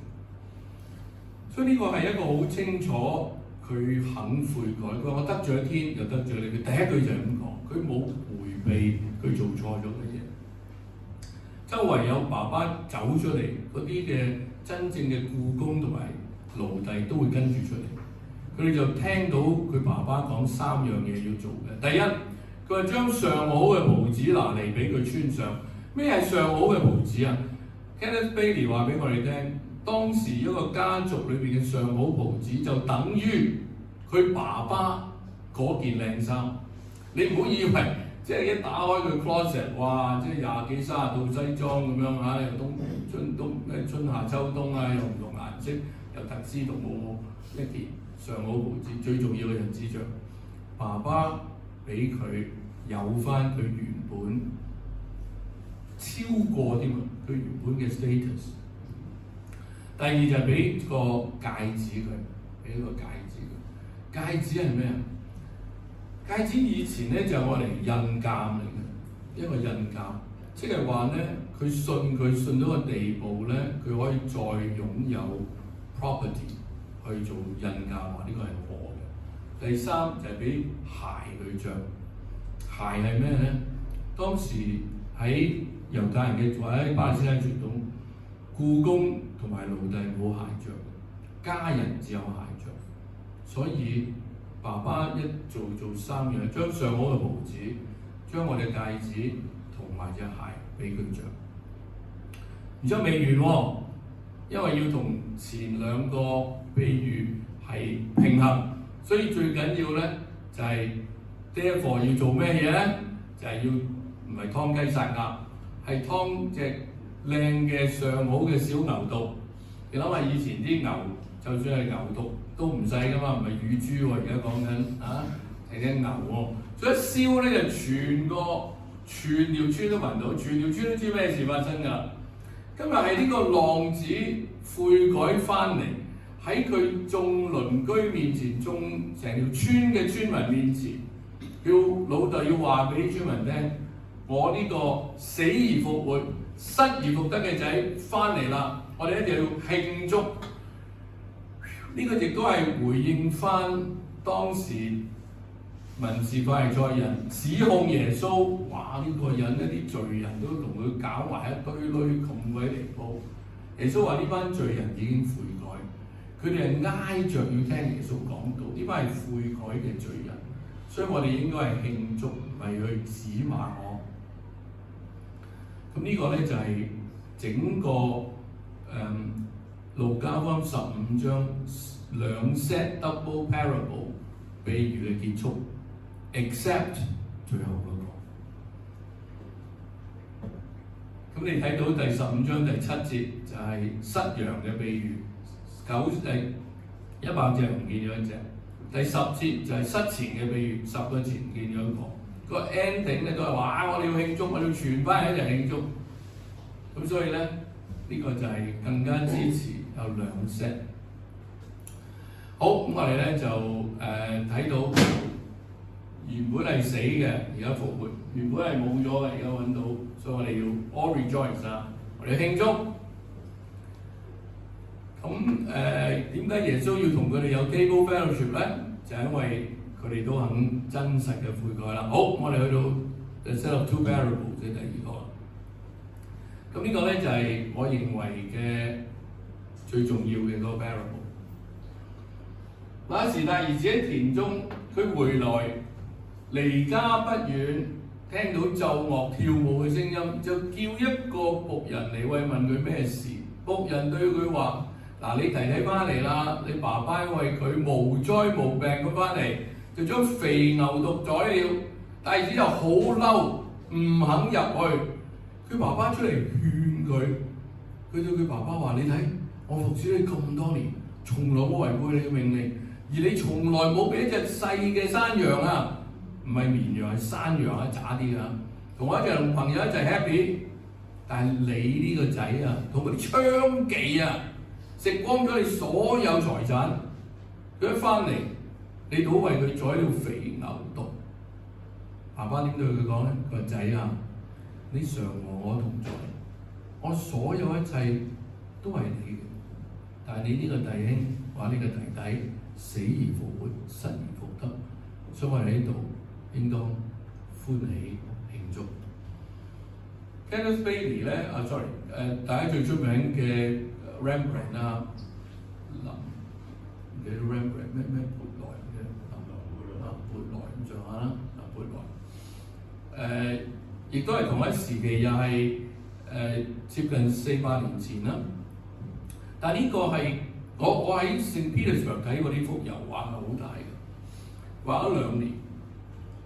Speaker 1: 所以呢個係一個好清楚佢肯悔改。佢話我得罪咗天，又得罪你。佢第一句就係咁講，佢冇迴避佢做錯咗嘅嘢。周圍有爸爸走出嚟，嗰啲嘅真正嘅僱工同埋奴隸都會跟住出嚟。佢哋就聽到佢爸爸講3樣嘢要做嘅。第一，佢話將上好嘅袍子拿嚟俾佢穿上。咩係上好嘅袍子啊？ Kenneth Bailey 話俾我哋聽，當時一個家族裏邊嘅上好袍子就等於佢爸爸嗰件靚衫。你唔好以為即係一打開佢 closet， 哇！即係20幾30套西裝咁樣嚇，又春夏秋冬啊，又唔同顏色，又特絲獨冇一件上好袍子。最重要嘅人知著，爸爸俾佢有翻佢原本。超過添啊！佢原本嘅 status。第二就係俾個戒指佢，俾一個戒指佢。戒指係咩啊？戒指以前咧就係我嚟印鑑嚟嘅，一個印鑑，即係話咧佢信到個地步咧，佢可以再擁有 property 去做印鑑，話呢個係我嘅。第三就係俾鞋佢着。鞋係咩咧？當時喺猶太人嘅或者巴勒斯坦傳統，僱工同埋奴隸冇鞋着，家人只有鞋着。所以爸爸一做3樣，將上好嘅袍子，將我哋戒指同埋隻鞋俾佢着。然之後未完喎，因為要同前2個譬喻係平衡，所以最緊要咧就係 Therefore 要做咩嘢咧？就係要唔係劏雞殺鴨，係劏隻靚嘅上好嘅小牛犢。你諗下以前啲牛，就算係牛犢都唔細噶嘛，唔係乳豬喎，而家講緊係隻牛喎。所以一燒咧就全條村都聞到，全條村都知咩事發生㗎。今日係呢個浪子悔改翻嚟，喺佢眾鄰居面前，眾成條村嘅村民面前，老豆要話俾啲村民聽：我呢個死而復活、失而復得嘅仔翻嚟啦！我哋一定要慶祝。呢個亦都係回應翻當時民事法利賽人指控耶穌，哇！呢個人一啲罪人都同佢搞埋一堆堆咁鬼離譜。耶穌話呢班罪人已經悔改，佢哋係挨着要聽耶穌講道，呢班係悔改嘅罪人，所以我哋應該係慶祝，唔係去指罵我。咁呢個咧就係整個路加福音15章兩 set double parable 比喻嘅結束 ，except 最後嗰個。咁你睇到第15章第7節就係失羊嘅比喻，100隻唔見咗一隻。第10節就係失錢嘅比喻，10個錢唔見咗一個。個 ending 咧都係話我哋要慶祝，我哋要全班人一齊慶祝。咁所以咧呢個就係更加支持有兩 set。好，咁我哋咧就睇到原本係死嘅，而家復活；原本係冇咗嘅，而家揾到，所以我哋要 all rejoice 啊！我哋慶祝。咁點解耶穌要同佢哋有 table fellowship 咧？就係因為佢哋都肯真實嘅悔改啦。好，我哋去到 the set of two parables 即係第2個。咁呢個咧就係我認為嘅最重要嘅嗰個 parable。那時大兒子喺田中，佢回來離家不遠，聽到奏樂跳舞嘅聲音，就叫一個僕人嚟慰問佢咩事。僕人對佢話：嗱，你弟弟翻嚟啦，你爸爸為佢無災無病咁翻嚟，就將肥牛犢宰了。大兒子就好嬲，唔肯入去。佢爸爸出嚟勸佢，佢對佢爸爸話：你睇，我服侍你咁多年，從來冇違背你嘅命令，而你從來冇俾一隻細嘅山羊啊，唔係綿羊係山羊啊，渣啲啊，同我一齊同朋友一齊 happy。但係你呢個仔啊，同佢啲娼妓啊，食光咗你所有財產。佢一翻嚟，你倒為佢宰了肥牛犢。爸爸點對佢講咧？佢話：仔啊，你常和我同在，我所有一切都係你嘅。但係你呢個弟兄話呢個弟弟死而復活，失而復得，所以我哋喺度應當歡喜慶祝。Kenneth Bailey 咧大家最出名嘅 Rembrandt 啊，你 Rembrandt 咩撥來嘅撥來咁上下啦，撥來亦都係同一時期，又係接近400年前啦。但係呢個係我喺聖 Petersburg 睇過呢幅油畫係好大嘅，畫咗2年。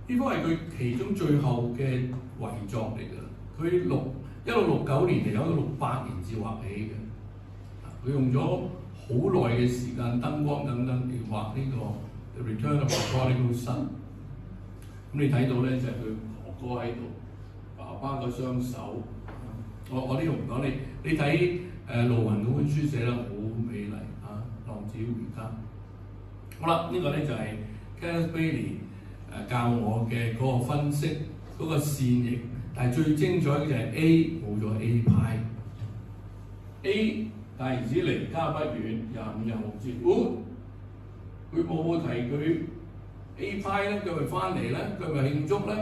Speaker 1: 呢幅係佢其中最後嘅遺作嚟㗎。佢1669年嚟，有600年至畫起嘅。佢用咗好耐嘅時間、燈光等等嚟畫呢個 The Return of the Prodigal Son。咁你睇到咧就係佢哥哥喺度，爸爸個雙手。我呢度唔講你睇盧雲嗰本書寫得好美麗啊，浪子回家。好啦，呢個咧就係 Kenneth Bailey 教我嘅嗰個分析嗰個線型。但係最精彩嘅就係 A 冇咗 A 派 ，A 大兒子離家不遠，25、26節，佢冇提佢 A 派咧，佢咪翻嚟咧，佢咪慶祝咧？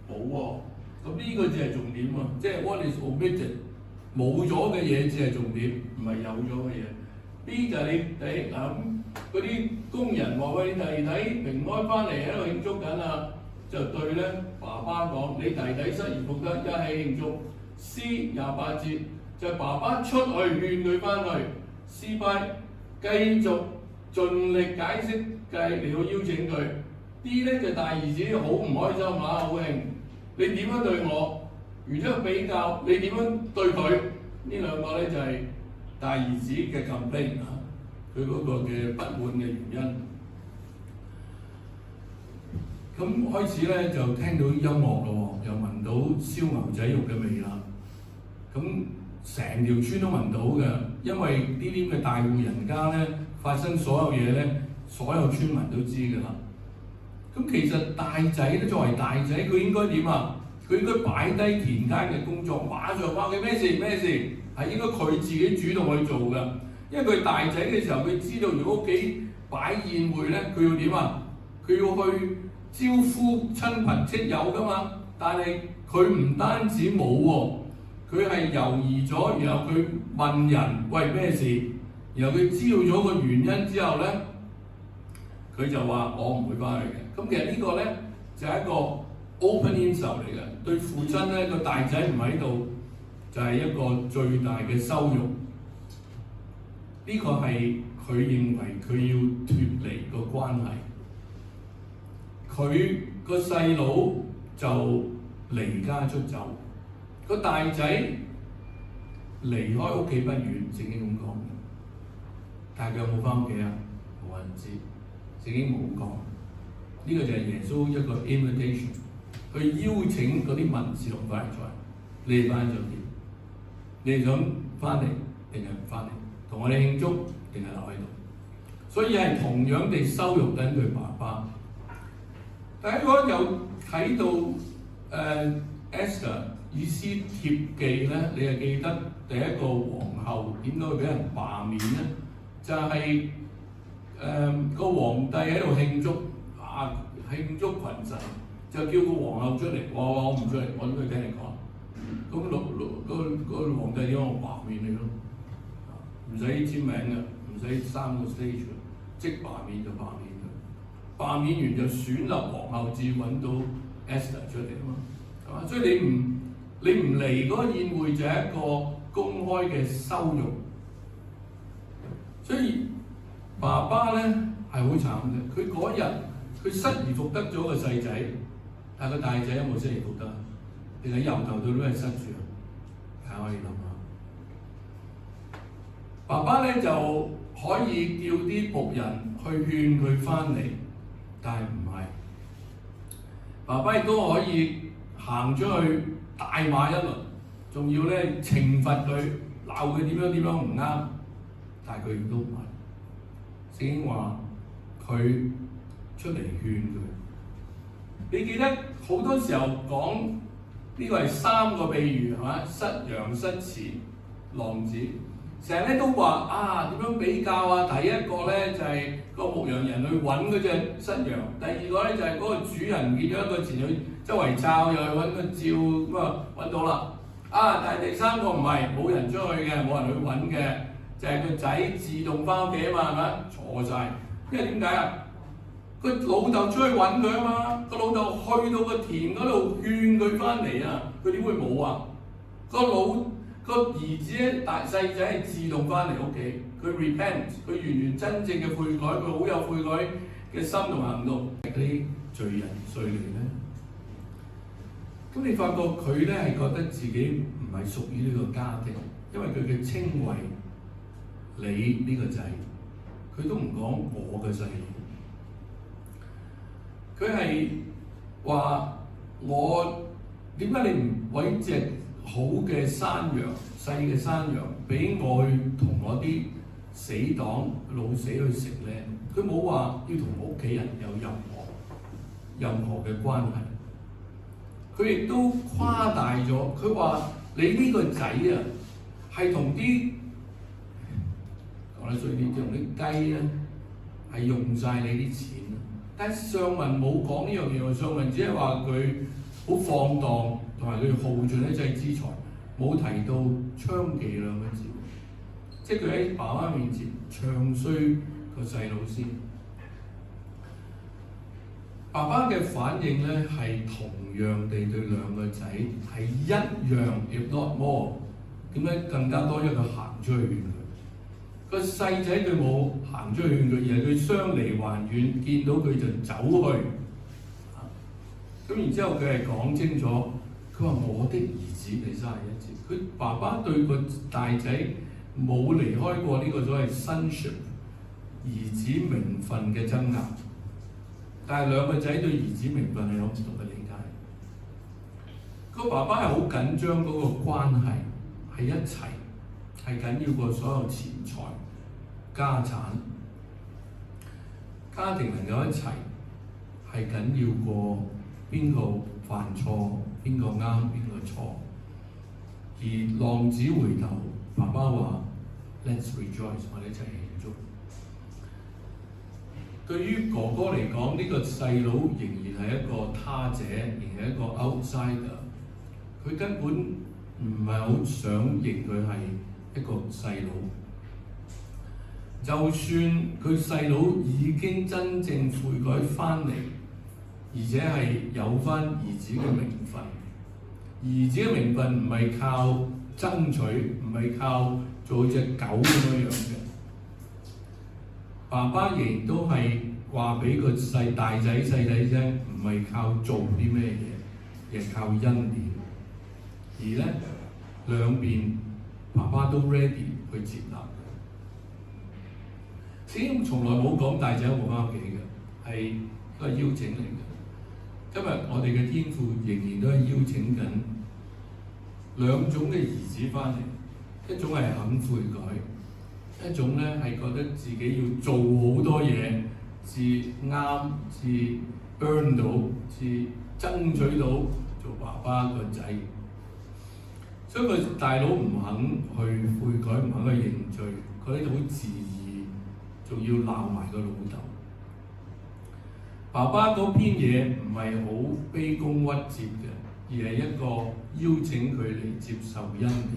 Speaker 1: 冇喎，咁呢個就係重點喎，即係 what is omitted 冇咗嘅嘢只係重點，唔係有咗嘅嘢。B 就係你嗰啲工人話：喂，你弟弟平安翻嚟喺度慶祝緊啊！就對咧爸爸講：你弟弟失而復得，一起慶祝。C 28節就係爸爸出去勸佢翻去。C 派繼續盡力解釋嚟到邀請佢。D 咧就大兒子好唔開心啊，好興，你點樣對我？然之後比較你點樣對佢？呢兩個咧就係大兒子嘅 complaint 啊，佢嗰個嘅不滿嘅原因。咁開始咧就聽到音樂咯，又聞到燒牛仔肉嘅味啦。咁成條村都聞到嘅，因為呢啲嘅大戶人家咧發生所有嘢咧，所有村民都知㗎啦。咁其實大仔咧作為大仔，佢應該點啊？佢應該擺低田間嘅工作，馬上話佢咩事，係應該佢自己主動去做㗎。因為佢大仔嘅時候，佢知道如果屋企擺宴會咧，佢要點啊？佢要去招呼親朋戚友㗎嘛。但係佢唔單止冇喎，佢係猶豫咗，然後佢問人喂咩事，然後佢知道咗個原因之後咧，佢就話我唔會翻去嘅。咁其實呢個咧就係一個 open insult 嚟嘅，對父親咧個大仔唔喺度，就係一個最大嘅羞辱。呢個係佢認為佢要脫離個關係，佢個細佬就離家出走，個大仔離開屋企不遠，聖經咁講。但係佢有冇翻屋企啊？冇人知，聖經冇講。呢個就係耶穌一個 invitation， 去邀請嗰啲文士同法利賽，你哋翻咗邊？你哋想翻嚟定係唔翻嚟？同我哋慶祝定係留喺度？所以係同樣地羞辱緊佢爸爸。大家如果有睇到Esther 以斯帖記咧，你係記得第一個皇后點解會俾人罷免咧？就係個皇帝喺度慶祝慶祝群臣，就叫個皇后出嚟，我唔出嚟，我都要聽你講。咁個皇帝點解我罷免你咯？唔使簽名嘅，唔使3個 stage， 即罷免就罷免佢。罷免完就選立皇后，至揾到 Esther 出嚟啊嘛，係嘛？所以你唔嚟嗰個宴會就係一個公開嘅羞辱。所以爸爸咧係好慘嘅，佢嗰日佢失而復得咗個細仔，但係個大仔有冇失而復得？定係由頭到尾係失住啊？大家可以諗下。爸爸咧就可以叫啲僕人去勸佢翻嚟，但係唔係。爸爸亦都可以行出去大罵一輪，仲要咧懲罰佢，鬧佢點樣唔啱，但係佢亦都唔係。聖經話佢出嚟勸佢。你記得好多時候講呢個係3個比喻係嘛？失羊、失錢、浪子。成日咧都話點樣比較啊？第一個咧就係個牧羊人去揾嗰隻失羊，第二個咧就係嗰個主人見咗一個錢去周圍抄，又去揾個照咁揾到啦。但係第3個唔係冇人出去嘅，冇人去揾嘅，就係個仔自動翻屋企啊嘛，係咪？錯晒，因為點解啊？個老豆出去揾佢啊嘛，個老豆去到個田嗰度勸佢翻嚟啊，佢點會冇啊？個兒子咧，細仔係自動翻嚟屋企，佢 repent， 佢完真正嘅悔改，佢好有悔改嘅心同行動。嗰啲罪人稅吏咧，咁你發覺佢咧係覺得自己唔係屬於呢個家庭，因為佢嘅稱謂你呢個仔，佢都唔講我嘅細佬，佢係話我點解你唔揾隻好嘅山羊，細嘅山羊，俾我去同我啲死黨老死去食咧？佢冇話要同屋企人有任何嘅關係。佢亦都誇大咗，佢話你呢個仔啊，係同啲講得衰啲，同啲雞咧係用晒你啲錢。但係上文冇講呢樣嘢，上文只係話佢好放蕩，同埋佢耗盡一切資財，冇提到娼妓兩個字，即係佢喺爸爸面前唱衰個細佬先。爸爸嘅反應咧係同樣地對兩個仔係一樣 ，if not more， 點解更加多一個行出去勸佢？個細仔佢冇行出去勸佢，而係佢相離還遠，見到佢就走去咁然之後佢係講清楚，佢話我的兒子第31節，佢爸爸對個大仔冇離開過呢個所謂 sonship 兒子名分嘅爭拗，但係兩個仔對兒子名分係有唔同嘅理解。個爸爸係好緊張嗰個關係係一齊，係緊要過所有錢財、家產、家庭能夠一齊，係緊要過邊個犯錯，邊個啱，邊個錯。而浪子回頭，爸爸話 Let's rejoice， 我哋一齊慶祝。對於哥哥嚟講，呢個細佬仍然係一個他者，仍然係一個 outsider。佢根本唔係好想認佢係一個細佬。就算佢細佬已經真正悔改翻嚟，而且係有翻兒子嘅名分，兒子嘅名分唔係靠爭取，唔係靠做隻狗咁樣嘅。爸爸仍然都係話俾個大仔細仔聽，唔係靠做啲咩嘢，而係靠恩典。而咧兩邊爸爸都 ready 去接納。聖經從來冇講大仔冇翻屋企嘅，係一個邀請嚟嘅。今日我哋嘅天父仍然都係邀請緊兩種嘅兒子翻嚟，一種係肯悔改，一種咧係覺得自己要做好多嘢，至啱，至 earn 到，至爭取到做爸爸個仔。所以個大佬唔肯去悔改，唔肯去認罪，覺得好自義，仲要鬧埋個老豆。爸爸嗰篇嘢唔係好卑躬屈折嘅，而係一個邀請佢嚟接受恩典。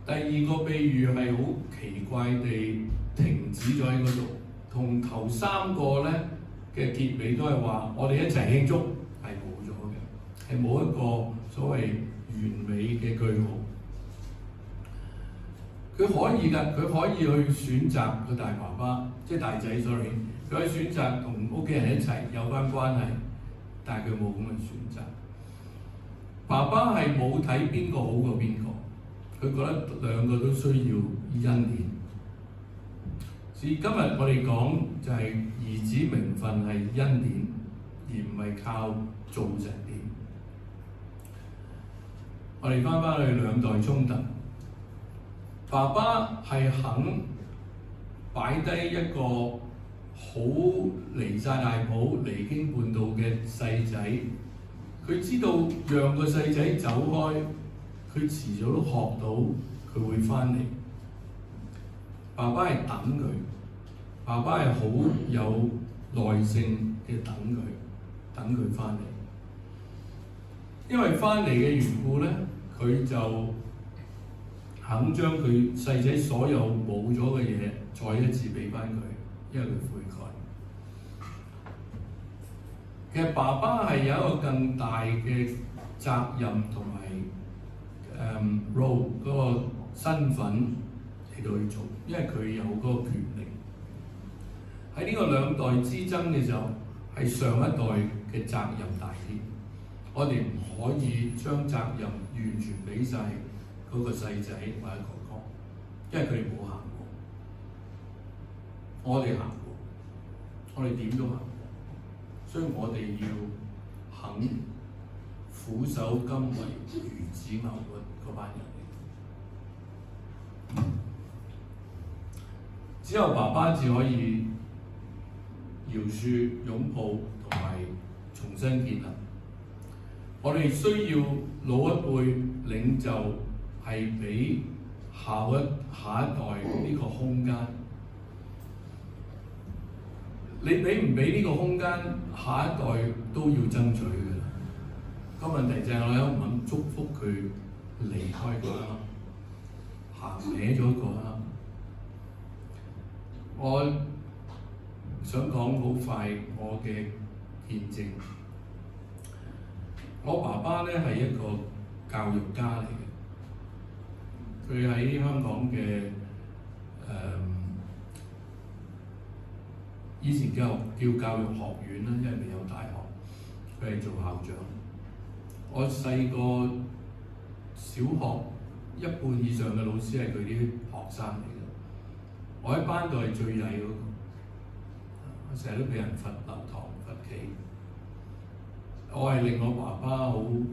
Speaker 1: 第二個比喻係好奇怪地停止咗喺嗰度，同頭三個咧嘅結尾都係話我哋一齊慶祝，係冇咗嘅，係冇一個所謂完美嘅句號。佢可以㗎，佢可以去選擇個大爸爸，即係大仔 sorry， 佢可以選擇同屋企人一齊有翻關係，但係佢冇咁嘅選擇。爸爸係冇睇邊個好過邊個，佢覺得兩個都需要恩典。所以今日我哋講就係兒子名分係恩典，而唔係靠做成點。我哋翻去兩代衝突。爸爸係肯擺低一個好離晒大譜、離經叛道嘅細仔，佢知道讓個細仔走開，佢遲早都學到佢會翻嚟。爸爸係等佢，爸爸係好有耐性嘅等佢翻嚟。因為翻嚟嘅緣故咧，佢就肯將佢細仔所有冇咗嘅嘢再一次俾翻佢，因為佢悔改。其實爸爸係有一個更大嘅責任同埋role 嗰個身份嚟到去做，因為佢有嗰個權力。喺呢個兩代之爭嘅時候，係上一代嘅責任大啲，我哋唔可以將責任完全俾晒嗰個細仔或者哥哥，因為佢哋冇行過，我哋行過，我哋點都行過，所以我哋要肯俯首甘為孺子牛骨嗰班人。只有爸爸至可以饒恕、擁抱同埋重新建立。我哋需要老一輩領袖係俾下一代呢個空間。你俾唔俾呢個空間，下一代都要爭取嘅。個問題就係我有唔肯祝福佢離開嗰一刻，行歪咗嗰一刻。我想講好快我嘅見證。我爸爸咧係一個教育家嚟嘅，佢喺香港嘅
Speaker 2: 以前叫教育學院啦，因為未有大學，佢係做校長。我細個小學一半以上嘅老師係佢啲學生嚟嘅，我喺班度係最曳嗰個，我成日都俾人罰留堂罰企。我係令我爸爸好蒙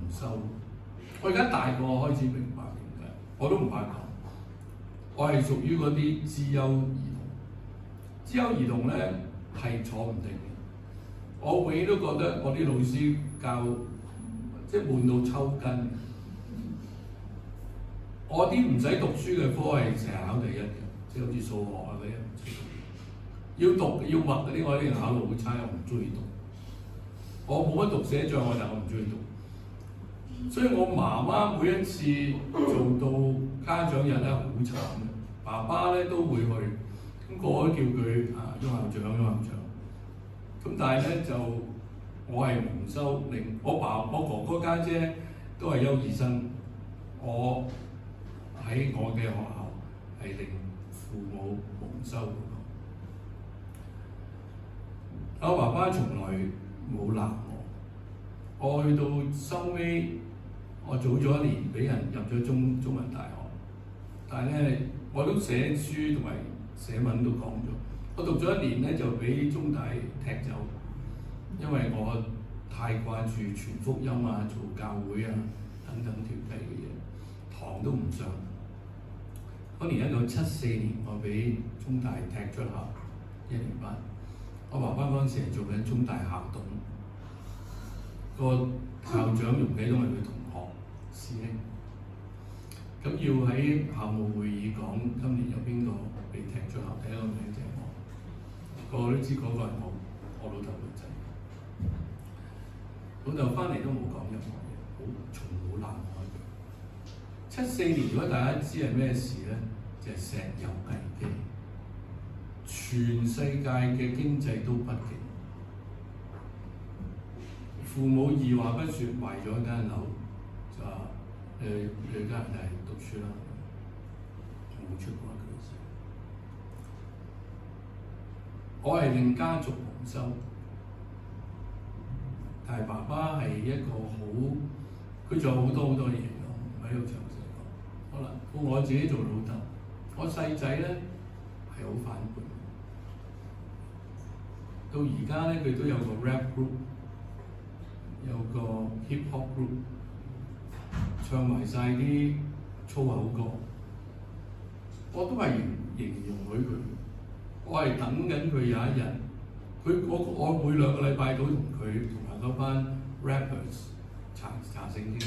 Speaker 2: 羞。我而家大個開始明白點解，我都唔怕講。我係屬於嗰啲資優兒童。資優兒童咧係坐唔定嘅。我永遠都覺得我啲老師教即係悶到抽筋。我啲唔使讀書嘅科係成日考第一嘅，即係好似數學啊嗰啲唔識讀。要讀要默嗰啲，我啲人考到好差，我唔中意讀。我冇乜讀寫障礙，但我唔中意讀。所以我媽媽每一次做到家長日咧好慘嘅，爸爸咧都會去，咁個個都叫佢邱校長，邱校長。咁但係咧就我係蒙羞，令我哥哥家姐都係優異生，我喺我嘅學校係令父母蒙羞嗰個。我爸爸從來冇鬧我去到收尾，我早咗一年俾人入咗中文大學，但係咧我都寫書同埋寫文都講咗，我讀咗一年咧就俾中大踢走，因為我太掛住傳福音啊、做教會啊等等團契嘅嘢，堂都唔上。嗰年1974年，我俾中大踢出校1年班。我爸爸嗰陣時係做緊中大校董，個校長容啟東係佢同學師兄。咁要喺校務會議講今年有邊個被踢出校，第一個名就係我。個個都知嗰個係我老豆個仔。老豆翻嚟都冇講任何嘢，從冇鬧我一句。74年如果大家知係咩事咧，就係石油危機。全世界嘅經濟都不景，父母二話不説賣咗間樓，就話你家人就係讀書啦，冇出過一句字。我係令家族蒙羞，但係爸爸係一個好，佢仲有好多嘢講，唔喺度詳細講。好啦，到我自己做老豆，我細仔咧係好反叛。到而家咧，佢都有個 rap group， 有個 hip hop group， 唱埋晒啲粗口歌。我都係形容佢，我係等緊佢有一日，我每2個禮拜都同佢同埋嗰班 rappers 查聖經。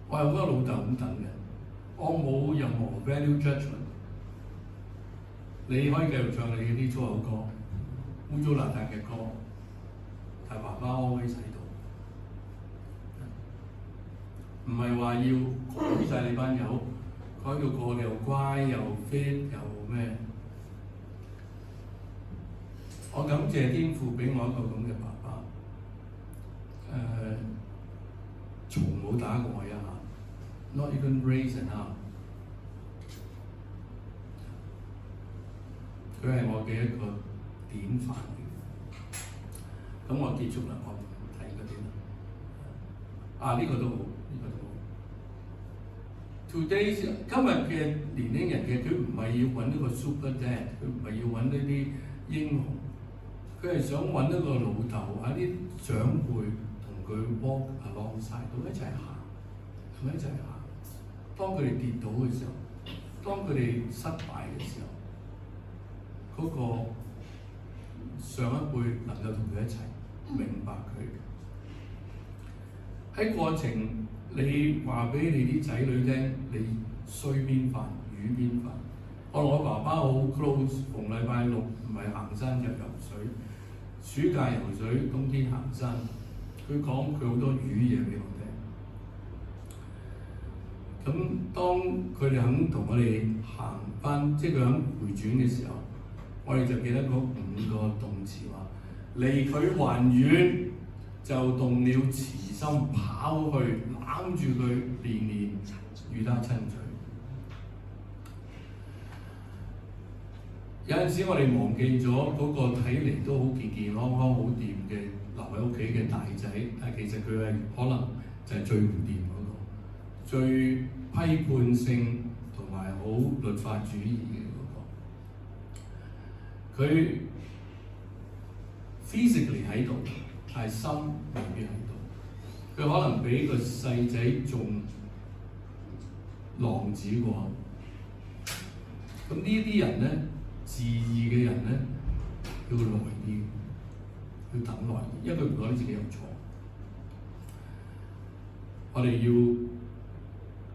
Speaker 2: 我有嗰個老豆咁等嘅，我冇任何 value judgment。你可以繼續唱你啲粗口歌、污糟邋遢嘅歌，但係爸爸 always 喺度，唔係話要改晒你班友，改到個你又乖又 fit 又咩？我感謝天父俾我一個咁嘅爸爸，從冇打過我一下 ，not even raise an arm。佢係我嘅一個典範嚟嘅。咁我結束啦，我唔睇嗰啲啦。呢個都好，呢個都好。Today 今日嘅年輕人嘅，佢唔係要揾一個 super dad， 佢唔係要揾呢啲英雄，佢係想揾一個老豆，啲長輩同佢 walk alongside，同佢一齊行，同佢一齊行。當佢哋跌倒嘅時候，當佢哋失敗嘅時候，嗰個上一輩能夠同佢一齊明白佢喺過程，你話俾你啲仔女聽，你衰邊範魚邊範。我同我爸爸好 close， 逢禮拜六唔係行山就游水，暑假游水，冬天行山。佢講佢好多魚嘢俾我聽。咁當佢哋肯同我哋行翻，即係佢肯回轉嘅時候，我哋就記得嗰5個動詞話：離佢還遠，就動了慈心，跑去攬住佢，連連與他親嘴。有陣時我哋忘記咗嗰個睇嚟都好健健康康、好掂嘅留喺屋企嘅大仔，但其實佢係可能就係最唔掂嗰個，最批判性同埋好律法主義嘅嗰個。佢 physically 喺度，但係心未必喺度。佢可能比個細仔仲浪子過。咁呢啲人咧，自義嘅人咧，要耐啲，要等耐啲，因為佢唔覺得自己有錯。我哋要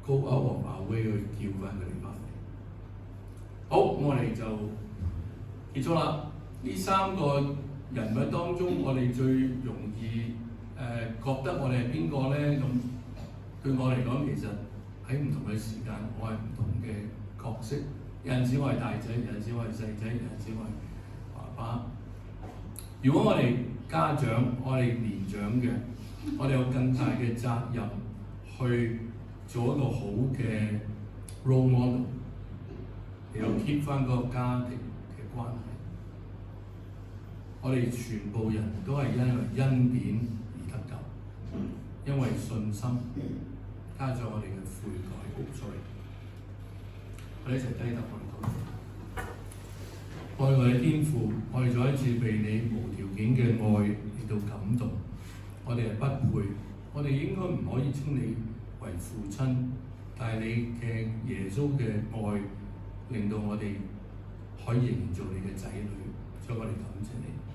Speaker 2: go out of our way 去叫翻佢哋翻嚟。好，我哋就結束啦。呢三個人物當中，我哋最容易覺得我哋係邊個咧？咁對我嚟講，其實喺唔同嘅時間，我係唔同嘅角色。有陣時我係大仔，有陣時我係細仔，有陣時我係爸爸。如果我哋家長，我哋年長嘅，我哋有更大嘅責任去做一個好嘅 role model，嚟到 keep 翻嗰個家庭嘅關係。我哋全部人都係因為恩典而得救，因為信心加上我哋嘅悔改認罪。我哋一齊低頭我哋禱告。愛我哋天父，我哋再一次被你無條件嘅愛嚟到感動。我哋係不配，我哋應該唔可以稱你為父親，但係你嘅耶穌嘅愛令到我哋可以營造你嘅仔女，所以我哋感謝你。